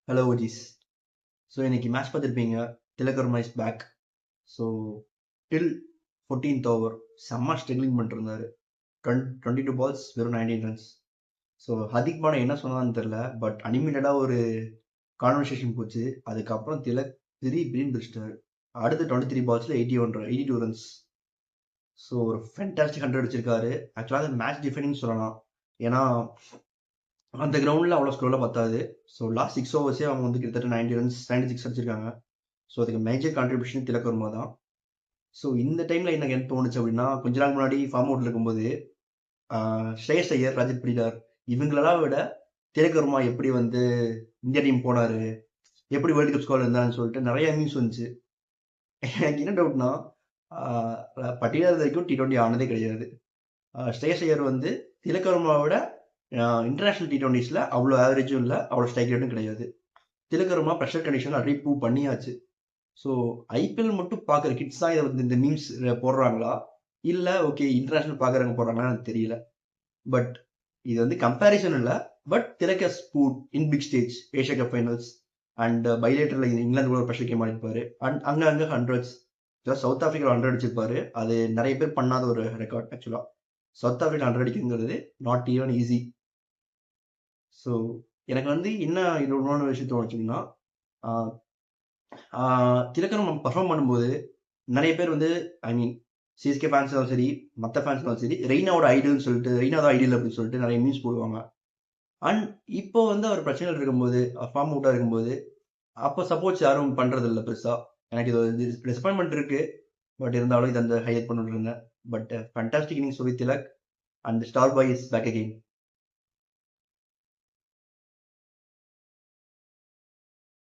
Hello OGs. So இன்னைக்கு match பார்த்துருப்பீங்க. திலகர் is back. So till 14th over செம்ம ஸ்ட்ரகிளிங் பண்ணிருந்தாரு. 22 பால்ஸ் வெறும் 19 ரன்ஸ். ஸோ ஹதிக் பானை என்ன சொன்னான்னு தெரில, பட் அனிமேட்டடாக ஒரு கான்வர்சேஷன் போச்சு. அதுக்கப்புறம் திலக் பிரின்னு பிடிச்சிட்டாரு. அடுத்து 23 பால்ஸில் 82 ரன்ஸ். ஸோ ஒரு ஃபென்டாஸ்டிக் 100 அடிச்சிருக்காரு. ஆக்சுவலாக அது மேட்ச் டிஃபைனிங் சொல்லலாம். ஏன்னா அந்த கிரவுண்டில் அவ்வளோ ஸ்லோவில் பத்தாது. ஸோ லாஸ்ட் 6 ஓவர்ஸே அவங்க வந்து கிட்டத்தட்ட 90 ரன்ஸ் 96 அடிச்சிருக்காங்க. ஸோ அதுக்கு மேஜர் கான்ட்ரிபியூஷன் திலக் வர்மா தான். ஸோ இந்த டைமில் எனக்கு என்ன தோணுச்சு அப்படின்னா, கொஞ்ச நாள் முன்னாடி ஃபார்ம் அவுட்டில் இருக்கும்போது ஸ்ரேயஸ் ஐயர், ரஜத் படிதார் இவங்களெல்லாம் விட திலக் வர்மா எப்படி வந்து இந்தியா டீம் போனார், எப்படி வேர்ல்டு கப் ஸ்குவாட் இருந்தான்னு சொல்லிட்டு நிறைய நியூஸ் வந்துச்சு. எனக்கு என்ன டவுட்னா, பட்டியலாக வரைக்கும் T20 ஆனதே கிடையாது. ஸ்ரேயஸ் ஐயர் வந்து திலக் வர்மாவை விட இன்டர்நேஷனல் T20s அவ்வளோ ஆவரேஜும் இல்லை, அவ்வளோ ஸ்ட்ரைக் ரேட்டும் கிடையாது. Tilak Varma pressure condition already prove பண்ணியாச்சு. ஸோ ஐபிஎல் மட்டும் பார்க்குற கிட்ஸ் தான் இதை வந்து இந்த மீம்ஸ் போடுறாங்களா, இல்லை ஓகே இன்டர்நேஷனல் பார்க்குறவங்க போடுறாங்களா எனக்கு தெரியல. பட் இது வந்து கம்பேரிசன் இல்லை. But Tilak has stood in big stage, Asia cup finals and பைலேட்டரில் இங்கிலாந்து கூட ப்ரெஷர் கேம் ஆடிப்பாரு. அண்ட் அங்கே ஹண்ட்ரட்ஸ். சவுத் ஆஃப்ரிக்கா 100 அடிச்சிருப்பாரு. அது நிறைய பேர் பண்ணாத ஒரு ரெக்கார்ட். ஆக்சுவலாக சவுத் ஆஃப்ரிக்கா 100 அடிக்குங்கிறது நாட் ஈவன் ஈஸி. ஸோ எனக்கு வந்து என்ன இது ஒன்றான விஷயம் தோணுச்சுன்னா, திலக் நம்ம பர்ஃபார்ம் பண்ணும்போது நிறைய பேர் வந்து ஐ மீன் சிஎஸ்கே ஃபேன்ஸ்னாலும் சரி, மற்ற ஃபேன்ஸ்னாலும் சரி, ரெய்னாவோட ஐடியல்னு சொல்லிட்டு, ரெய்னா தான் ஐடியல் அப்படின்னு சொல்லிட்டு நிறைய நியூஸ் போடுவாங்க. அண்ட் இப்போ வந்து அவர் பிரச்சனைகள் இருக்கும்போது, ஃபார்ம் அவுட்டாக இருக்கும்போது, அப்போ சப்போர்ட்ஸ் யாரும் பண்றது இல்லை பெருசா. எனக்கு இது டிசப்பாயின்மெண்ட் இருக்கு. பட் இருந்தாலும் இது அந்த ஹைலைட் பண்ணிட்டு இருந்தேன். பட் ஃபேண்டாஸ்டிக் இன்னிங்ஸ் சொல்லி Tilak and star boy is back again.